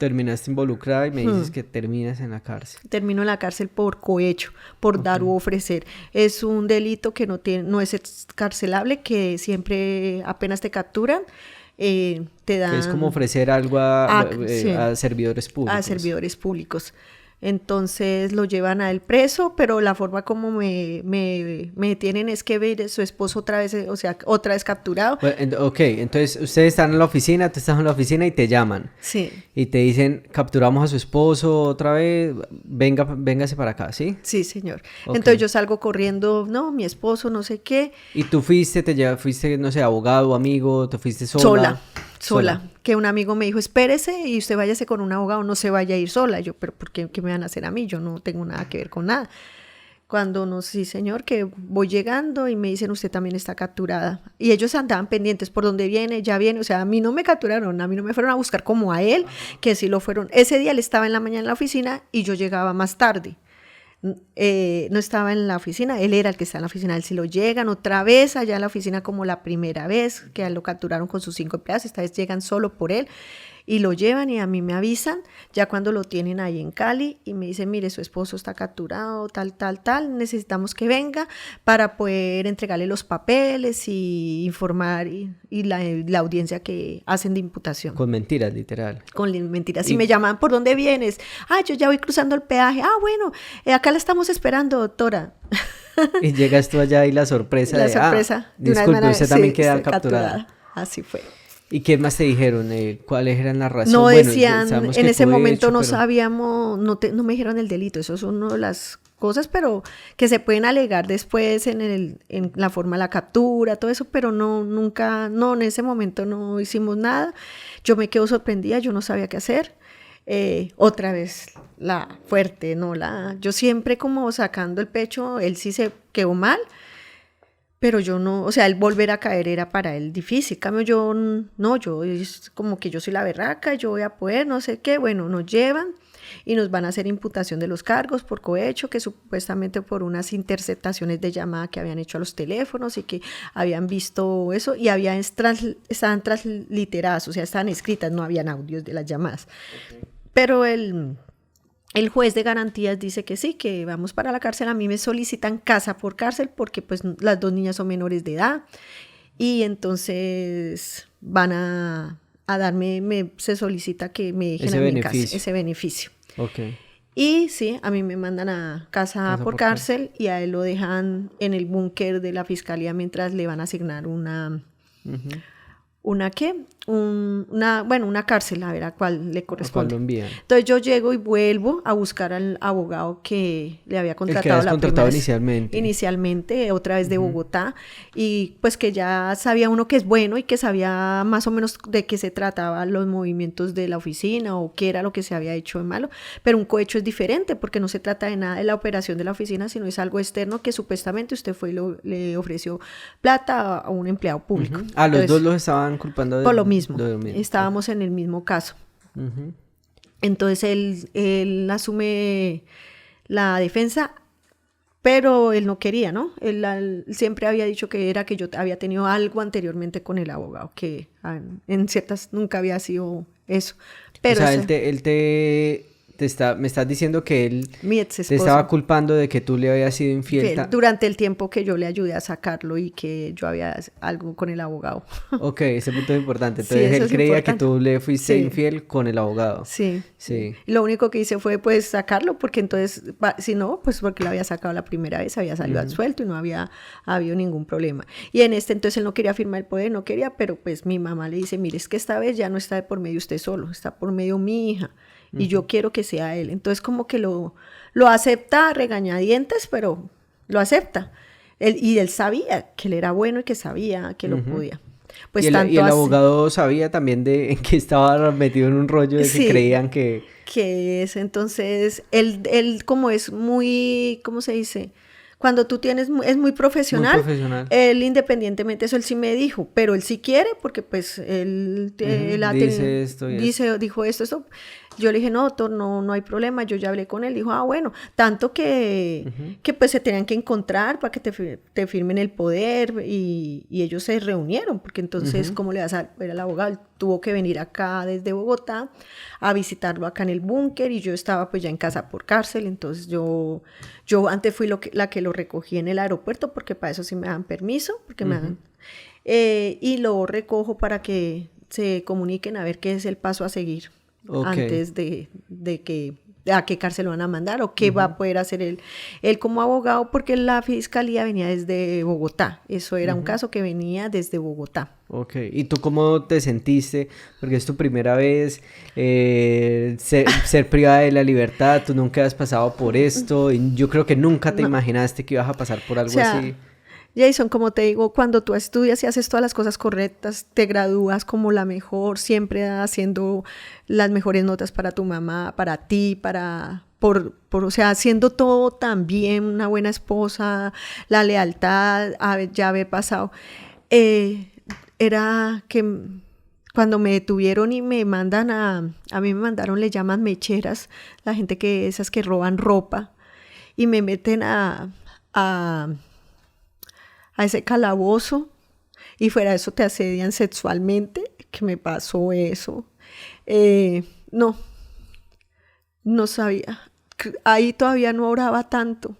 terminaste involucrada y me dices que terminas en la cárcel. Termino en la cárcel por cohecho, por dar u ofrecer. Es un delito que no es excarcelable, que siempre apenas te capturan, te dan... Que es como ofrecer algo sí, a servidores públicos. A servidores públicos. Entonces lo llevan a él preso, pero la forma como me detienen es que ve su esposo otra vez, o sea, otra vez capturado. Ok, entonces ustedes están en la oficina, tú estás en la oficina y te llaman. Sí. Y te dicen, capturamos a su esposo otra vez, véngase para acá, ¿sí? Sí, señor. Okay. Entonces yo salgo corriendo, no, mi esposo, no sé qué. ¿Y tú fuiste, no sé, abogado, amigo, te fuiste sola? Sola, que un amigo me dijo, espérese y usted váyase con un abogado, no se vaya a ir sola. Yo, pero ¿por qué me van a hacer a mí? Yo no tengo nada que ver con nada. Cuando no, sí señor, que voy llegando y me dicen, usted también está capturada. Y ellos andaban pendientes, por dónde viene, ya viene, o sea, a mí no me capturaron, a mí no me fueron a buscar como a él, que sí lo fueron. Ese día él estaba en la mañana en la oficina y yo llegaba más tarde. No estaba en la oficina, él era el que está en la oficina, él sí lo llegan otra vez allá en la oficina como la primera vez que lo capturaron con sus 5 empleados, esta vez llegan solo por él y lo llevan y a mí me avisan ya cuando lo tienen ahí en Cali y me dicen, mire, su esposo está capturado, tal, necesitamos que venga para poder entregarle los papeles y informar y la audiencia que hacen de imputación. Con mentiras, literal. Con mentiras. Si me llaman, ¿por dónde vienes? Yo ya voy cruzando el peaje. Bueno, acá la estamos esperando, doctora. Y llegas tú allá y la sorpresa disculpe, usted también queda capturada. Así fue. ¿Y qué más te dijeron? ¿Cuáles eran las razones? No decían, en ese momento no pero... sabíamos, no me dijeron el delito, eso es una de las cosas, pero que se pueden alegar después en la forma de la captura, todo eso, pero nunca, en ese momento no hicimos nada. Yo me quedo sorprendida, yo no sabía qué hacer. Otra vez la fuerte, yo siempre como sacando el pecho, él sí se quedó mal. Pero yo no, o sea, el volver a caer era para él difícil. Cambio yo es como que yo soy la berraca, yo voy a poder, no sé qué. Bueno, nos llevan y nos van a hacer imputación de los cargos por cohecho, que supuestamente por unas interceptaciones de llamada que habían hecho a los teléfonos y que habían visto eso y estaban transliteradas, o sea, estaban escritas, no habían audios de las llamadas. Okay. Pero el juez de garantías dice que sí, que vamos para la cárcel. A mí me solicitan casa por cárcel porque pues las 2 niñas son menores de edad y entonces van a darme, se solicita que me dejen a mi casa ese beneficio. Okay. Y sí, a mí me mandan a casa por cárcel y a él lo dejan en el búnker de la fiscalía mientras le van a asignar una cárcel, a ver a cuál le corresponde. Entonces yo llego y vuelvo a buscar al abogado que le había contratado inicialmente, otra vez de Bogotá, y pues que ya sabía uno que es bueno y que sabía más o menos de qué se trataba los movimientos de la oficina o qué era lo que se había hecho de malo, pero un cohecho es diferente porque no se trata de nada de la operación de la oficina, sino es algo externo que supuestamente usted fue y le ofreció plata a un empleado público. Los dos los estaban culpando por lo mismo. Estábamos en el mismo caso. Entonces él asume la defensa, pero él no quería, ¿no? Él siempre había dicho que yo había tenido algo anteriormente con el abogado, que en ciertas nunca había sido eso. Pero o sea, me estás diciendo que él te estaba culpando de que tú le habías sido infiel durante el tiempo que yo le ayudé a sacarlo y que yo había algo con el abogado. Ok, ese punto es importante. Entonces él creía que tú le fuiste infiel con el abogado. Sí. Lo único que hice fue pues sacarlo porque entonces, si no, pues porque lo había sacado la primera vez, había salido al suelto y no había habido ningún problema. Y entonces él no quería firmar el poder, no quería, pero pues mi mamá le dice, mire, es que esta vez ya no está de por medio usted solo, está por medio mi hija. Y yo quiero que sea él. Entonces como que lo acepta a regañadientes, pero lo acepta. Y él sabía que él era bueno y que sabía que lo podía. Pues y el abogado sabía también de que estaba metido en un rollo de que creían que es. Entonces él como es muy, ¿cómo se dice? Cuando tú tienes, es muy profesional, él independientemente, eso él sí me dijo, pero él sí quiere, porque pues él, dice esto y dijo esto. Yo le dije, no, doctor, no hay problema, yo ya hablé con él, dijo, bueno, tanto que pues se tenían que encontrar para que te firmen el poder, y ellos se reunieron, porque entonces, ¿cómo le vas a ver al abogado? Él tuvo que venir acá desde Bogotá a visitarlo acá en el búnker, y yo estaba pues ya en casa por cárcel, entonces yo antes fui la que lo recogí en el aeropuerto, porque para eso sí me dan permiso, porque me dan, y lo recojo para que se comuniquen a ver qué es el paso a seguir. Antes de que a qué cárcel lo van a mandar o qué va a poder hacer él como abogado, porque la fiscalía venía desde Bogotá, eso era un caso que venía desde Bogotá. ¿Y tú cómo te sentiste? Porque es tu primera vez ser privada de la libertad, tú nunca has pasado por esto, y yo creo que nunca te imaginaste que ibas a pasar por algo así. Jason, como te digo, cuando tú estudias y haces todas las cosas correctas, te gradúas como la mejor, siempre haciendo las mejores notas para tu mamá, para ti, o sea, haciendo todo tan bien, una buena esposa, la lealtad, ya haber pasado. Era que cuando me detuvieron y me mandan a mí me mandaron, le llaman mecheras, la gente esas que roban ropa, y me meten a ese calabozo, y fuera de eso te asedian sexualmente, que me pasó eso. No sabía, ahí todavía no oraba tanto,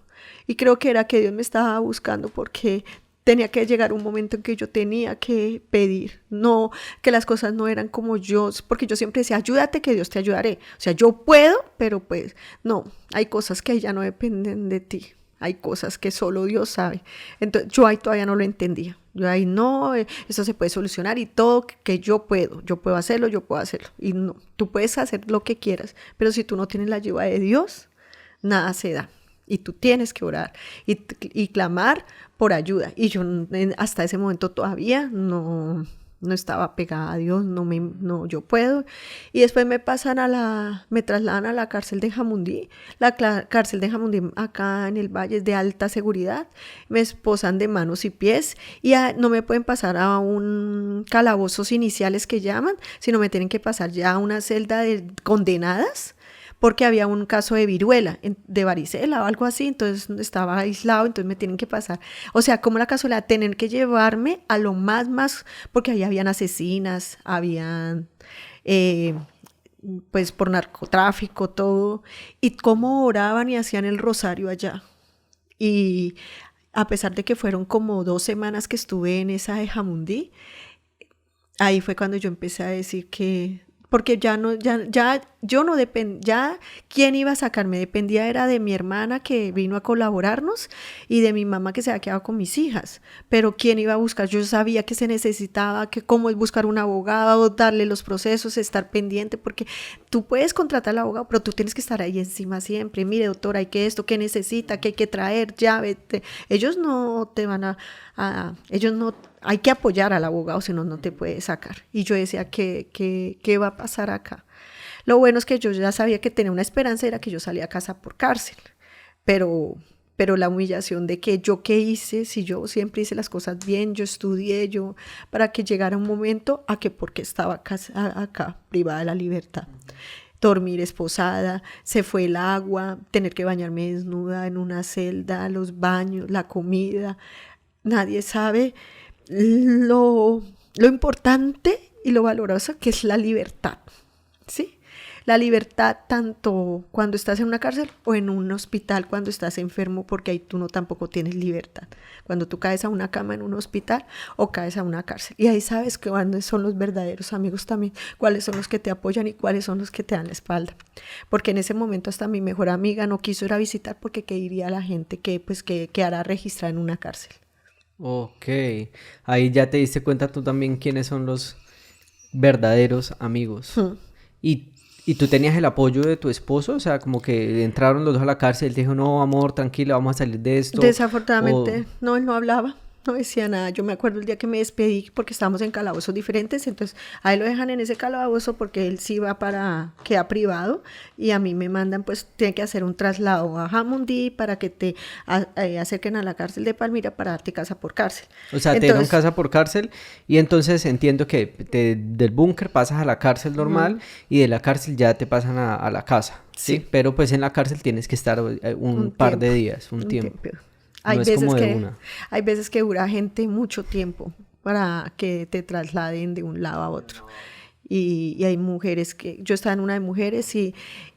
y creo que era que Dios me estaba buscando, porque tenía que llegar un momento en que yo tenía que pedir, no, que las cosas no eran como yo, porque yo siempre decía, ayúdate que Dios te ayudaré, o sea, yo puedo, pero pues no, hay cosas que ya no dependen de ti. Hay cosas que solo Dios sabe. Entonces, yo ahí todavía no lo entendía. Yo ahí no, eso se puede solucionar, y todo que yo puedo hacerlo. Y no, tú puedes hacer lo que quieras, pero si tú no tienes la ayuda de Dios, nada se da. Y tú tienes que orar y clamar por ayuda. Y yo hasta ese momento todavía no estaba pegada a Dios, no, yo puedo. Y después me trasladan a la cárcel de Jamundí. La cárcel de Jamundí acá en el valle es de alta seguridad. Me esposan de manos y pies, y no me pueden pasar a un calabozos iniciales que llaman, sino me tienen que pasar ya a una celda de condenadas, porque había un caso de viruela, de varicela o algo así, entonces estaba aislado, entonces me tienen que pasar. O sea, como la casualidad, tener que llevarme a lo más, porque ahí habían asesinas, habían, pues por narcotráfico, todo, y cómo oraban y hacían el rosario allá. Y a pesar de que fueron como 2 semanas que estuve en esa de Jamundí, ahí fue cuando yo empecé a decir que... porque ya yo no dependía, ya quién iba a sacarme, dependía era de mi hermana que vino a colaborarnos y de mi mamá que se había quedado con mis hijas, pero quién iba a buscar, yo sabía que se necesitaba, que cómo es buscar un abogado, darle los procesos, estar pendiente, porque tú puedes contratar al abogado, pero tú tienes que estar ahí encima siempre, mire doctora, hay que esto, qué necesita, qué hay que traer, ya vete, ellos no te van ellos no, hay que apoyar al abogado, si no, no te puede sacar. Y yo decía, ¿qué va a pasar acá? Lo bueno es que yo ya sabía que tenía una esperanza, era que yo salía a casa por cárcel, pero la humillación de que yo qué hice, si yo siempre hice las cosas bien, yo estudié, para que llegara un momento a que porque estaba acá privada de la libertad. Dormir esposada, se fue el agua, tener que bañarme desnuda en una celda, los baños, la comida. Nadie sabe lo importante y lo valoroso que es la libertad, ¿sí? La libertad tanto cuando estás en una cárcel o en un hospital cuando estás enfermo, porque ahí tú no tampoco tienes libertad. Cuando tú caes a una cama en un hospital o caes a una cárcel. Y ahí sabes que cuáles son los verdaderos amigos también, cuáles son los que te apoyan y cuáles son los que te dan la espalda. Porque en ese momento hasta mi mejor amiga no quiso ir a visitar porque qué diría la gente que hará registrada en una cárcel. Ok, ahí ya te diste cuenta tú también quiénes son los verdaderos amigos. ¿Y tú tenías el apoyo de tu esposo? O sea, como que entraron los dos a la cárcel, él te dijo, no, amor, tranquila, vamos a salir de esto. Desafortunadamente, no, él no hablaba. no decía nada. Yo me acuerdo el día que me despedí porque estábamos en calabozos diferentes, entonces a él lo dejan en ese calabozo porque él sí va para, queda privado, y a mí me mandan, pues tiene que hacer un traslado a Jamundí para que te acerquen a la cárcel de Palmira para darte casa por cárcel. O sea, te dieron casa por cárcel y entonces entiendo que del búnker pasas a la cárcel normal y de la cárcel ya te pasan a la casa, ¿sí? Pero pues en la cárcel tienes que estar un par de días, un tiempo. Hay, No es veces como de que, una. hay veces que dura gente mucho tiempo para que te trasladen de un lado a otro. Y hay mujeres que, yo estaba en una de mujeres y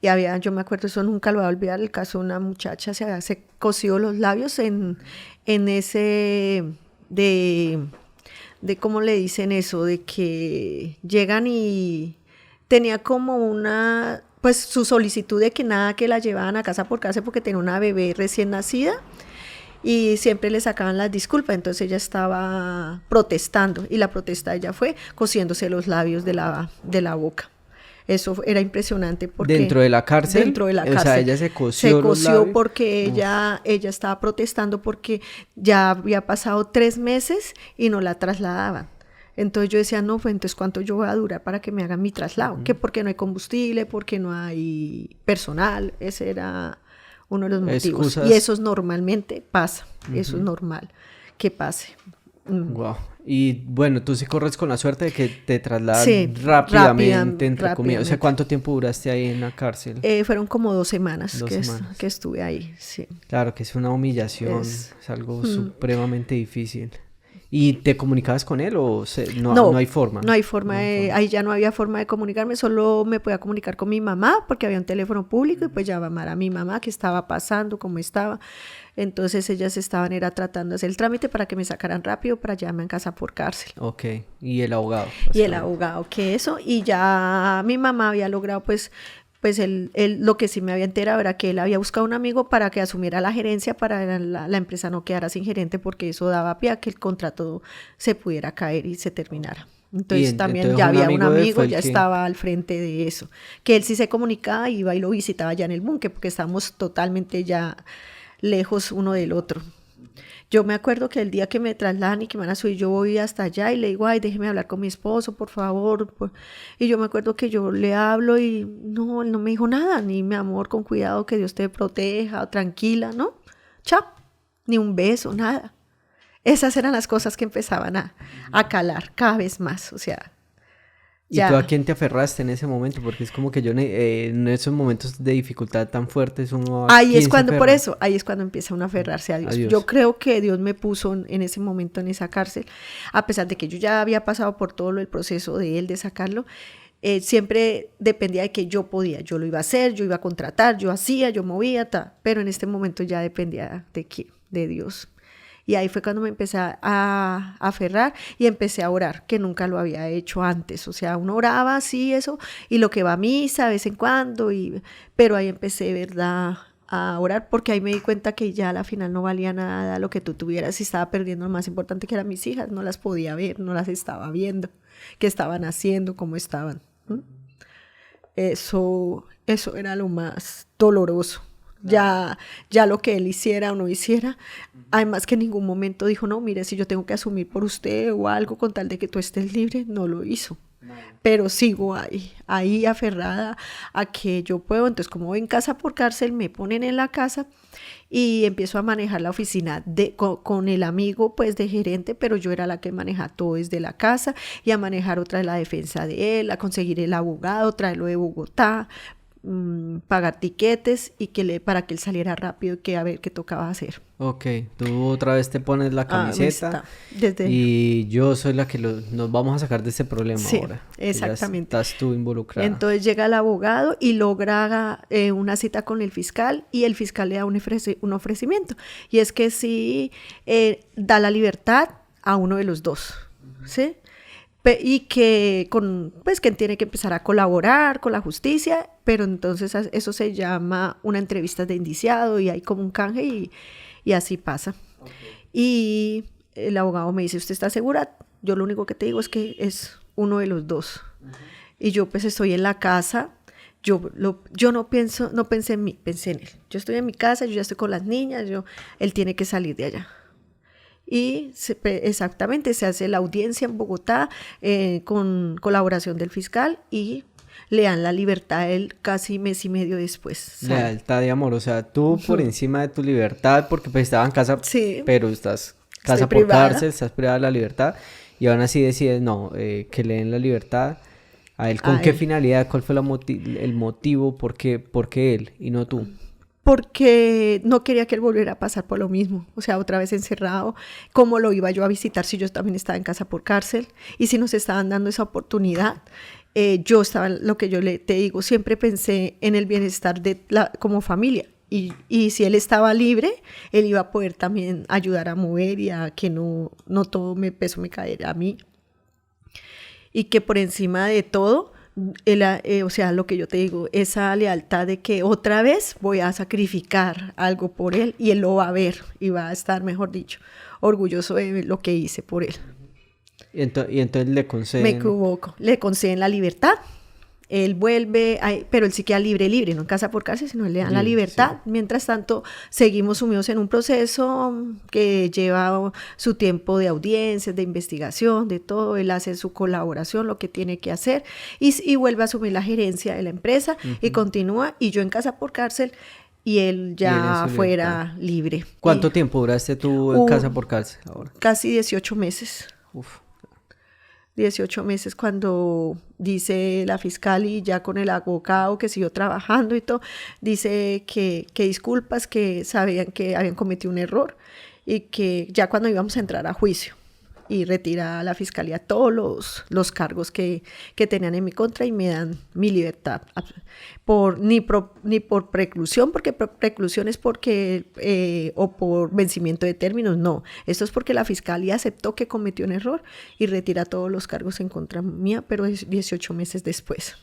había, yo me acuerdo, eso nunca lo voy a olvidar, el caso de una muchacha, se cosió los labios en ese, de ¿cómo le dicen eso? De que llegan y tenía como una, pues su solicitud de que nada, que la llevaban a casa por casa porque tenía una bebé recién nacida. Y siempre le sacaban las disculpas, entonces ella estaba protestando, y la protesta de ella fue cosiéndose los labios de la boca. Eso era impresionante porque... ¿Dentro de la cárcel? Dentro de la cárcel. O sea, ella se cosió los labios. Porque ella estaba protestando porque ya había pasado 3 meses y no la trasladaban. Entonces yo decía, no, pues entonces ¿cuánto yo voy a durar para que me hagan mi traslado? Que porque no hay combustible, porque no hay personal, ese era uno de los motivos. Excusas. Y eso normalmente pasa, eso es normal que pase. Wow. Y bueno, tú sí corres con la suerte de que te trasladan rápidamente, entre comillas. O sea, ¿cuánto tiempo duraste ahí en la cárcel? Fueron como 2 semanas, que estuve ahí, sí. Claro, que es una humillación, es algo supremamente difícil. ¿Y te comunicabas con él o no hay forma? No hay forma, ahí ya no había forma de comunicarme, solo me podía comunicar con mi mamá porque había un teléfono público y pues llamar a mi mamá qué estaba pasando, cómo estaba. Entonces ellas era tratando de hacer el trámite para que me sacaran rápido para llevarme en casa por cárcel. Ok, y el abogado. Y el abogado, que eso, y ya mi mamá había logrado pues él, lo que sí me había enterado era que él había buscado un amigo para que asumiera la gerencia para la empresa no quedara sin gerente, porque eso daba pie a que el contrato se pudiera caer y se terminara. Entonces también ya había un amigo, ya estaba al frente de eso, que él sí se comunicaba, iba y lo visitaba ya en el búnker, porque estábamos totalmente ya lejos uno del otro. Yo me acuerdo que el día que me trasladan y que me van a subir, yo voy hasta allá y le digo, ay, déjeme hablar con mi esposo, por favor. Y yo me acuerdo que yo le hablo y no, él no me dijo nada, ni mi amor, con cuidado, que Dios te proteja, tranquila, ¿no? Chao, ni un beso, nada. Esas eran las cosas que empezaban a calar cada vez más, o sea. ¿Y tú a quién te aferraste en ese momento? Porque es como que yo en esos momentos de dificultad tan fuertes uno... Ahí es cuando empieza uno a aferrarse a Dios. Yo creo que Dios me puso en ese momento en esa cárcel, a pesar de que yo ya había pasado por todo el proceso de él, de sacarlo, siempre dependía de que yo podía, yo lo iba a hacer, yo iba a contratar, yo hacía, yo movía, pero en este momento ya dependía de Dios. Y ahí fue cuando me empecé a aferrar y empecé a orar, que nunca lo había hecho antes. O sea, uno oraba así, eso, y lo que va a misa de vez en cuando, pero ahí empecé, ¿verdad?, a orar, porque ahí me di cuenta que ya a la final no valía nada lo que tú tuvieras, y estaba perdiendo lo más importante, que eran mis hijas. No las podía ver, no las estaba viendo, qué estaban haciendo, cómo estaban. Eso era lo más doloroso. Ya lo que él hiciera o no hiciera, además que en ningún momento dijo, no, mire, si yo tengo que asumir por usted o algo con tal de que tú estés libre, no lo hizo. Pero sigo ahí aferrada a que yo puedo. Entonces, como voy en casa por cárcel, me ponen en la casa y empiezo a manejar la oficina con el amigo pues de gerente, pero yo era la que manejaba todo desde la casa, y a manejar otra de la defensa de él, a conseguir el abogado, traerlo de Bogotá, pagar tiquetes y para que él saliera rápido, y que a ver qué tocaba hacer. Ok, tú otra vez te pones la camiseta y yo soy la que nos vamos a sacar de ese problema ahora. Exactamente. Ya estás tú involucrada. Entonces llega el abogado y logra una cita con el fiscal, y el fiscal le da un ofrecimiento, y es que sí da la libertad a uno de los dos, ¿sí? Y que que tiene que empezar a colaborar con la justicia, pero entonces eso se llama una entrevista de indiciado, y hay como un canje, y así pasa. Okay. Y el abogado me dice, ¿usted está segura? Yo lo único que te digo es que es uno de los dos. Uh-huh. Y yo pues estoy en la casa, yo no pensé en mí, pensé en él. Yo estoy en mi casa, yo ya estoy con las niñas, él tiene que salir de allá. y exactamente se hace la audiencia en Bogotá con colaboración del fiscal y le dan la libertad a él casi mes y medio después. ¿Sale? Lealtad y amor, o sea, tú por encima de tu libertad, porque pues estaba en casa, Sí. pero estás casa Estoy por privada. cárcel, estás privada de la libertad, y aún así decides, no, que le den la libertad a él. ¿Con A qué él. finalidad? ¿Cuál fue el motivo? ¿Por qué él y no tú? Porque no quería que él volviera a pasar por lo mismo, o sea, otra vez encerrado. ¿Cómo lo iba yo a visitar si yo también estaba en casa por cárcel? Y si nos estaban dando esa oportunidad, yo estaba, lo que te digo, siempre pensé en el bienestar como familia. Y si él estaba libre, él iba a poder también ayudar a mover y a que no todo peso me cayera a mí. Y que por encima de todo, o sea, lo que yo te digo, esa lealtad de que otra vez voy a sacrificar algo por él y él lo va a ver y va a estar, mejor dicho, orgulloso de lo que hice por él. Y entonces le conceden... Me equivoco, le conceden la libertad, él vuelve, pero él sí queda libre, no en casa por cárcel, sino le dan la libertad. Sí. Mientras tanto, seguimos sumidos en un proceso que lleva su tiempo de audiencias, de investigación, de todo. Él hace su colaboración, lo que tiene que hacer, y vuelve a asumir la gerencia de la empresa y continúa, y yo en casa por cárcel, y él ya fuera libre. ¿Cuánto tiempo duraste tú en casa por cárcel ahora? Casi 18 meses. Uf. 18 meses cuando dice la fiscal y ya con el abogado que siguió trabajando y todo, dice que disculpas, que sabían que habían cometido un error y que ya cuando íbamos a entrar a juicio y retira a la fiscalía todos los cargos que tenían en mi contra y me dan mi libertad. Ni por preclusión, porque preclusión es porque, o por vencimiento de términos, no. Esto es porque la fiscalía aceptó que cometió un error y retira todos los cargos en contra mía, pero es 18 meses después.